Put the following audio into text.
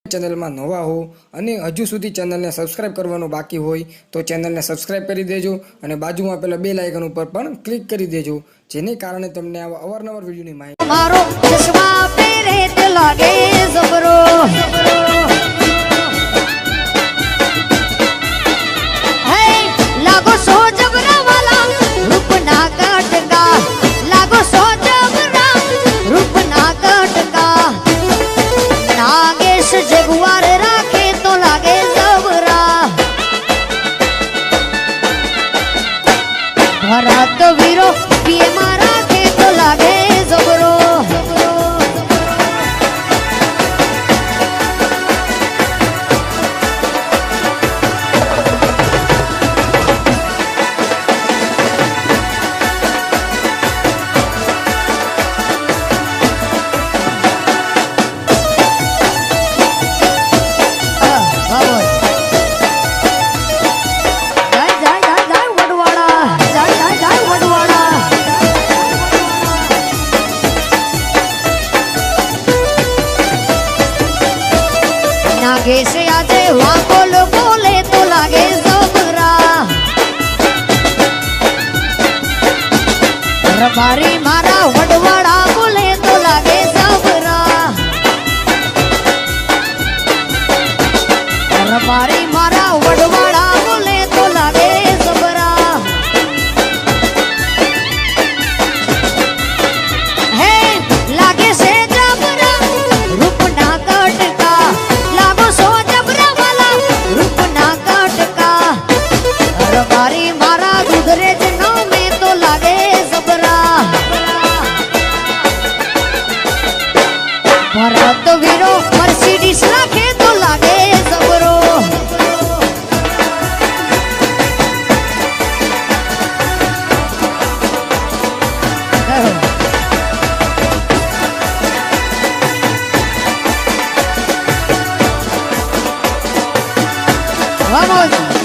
ચેનલમાં નવા હો અને હજુ સુધી ચેનલને સબસ્ક્રાઇબ કરવાનું બાકી હોય તો ચેનલને સબસ્ક્રાઇબ કરી દેજો અને બાજુમાં પેલા બેલ આઇકન ઉપર પણ ક્લિક કરી દેજો, જેને કારણે તમને આવા અવારનવાર વિડિયોની માહિતી મારો ચશ્મા પહેરે તે લાગે જબરો હે લાગો સો જબરા વાલા રૂપના કટકા લાગો સો જબરા રૂપના કટકા નાગેશ જગવાર રાખે તો લાગે જબરા ભરત વીરો પીએ મારા કે તો લાગે જબરો નાગેશ આજે વાકોલ બોલે તો લાગે જબરા રબારી મારા વડવાડા બોલે તો લાગે જબરા રબારી મારા વડવાડા બોલે તો લાગે જબરા હે લાગે છે જબરા રૂપના કટકા રબારી મારા દુધરેજ નામે તો લાગે જબરા ભરત વીરો મર્સિડીસ રાખે તો લાગે જબરો Vamos.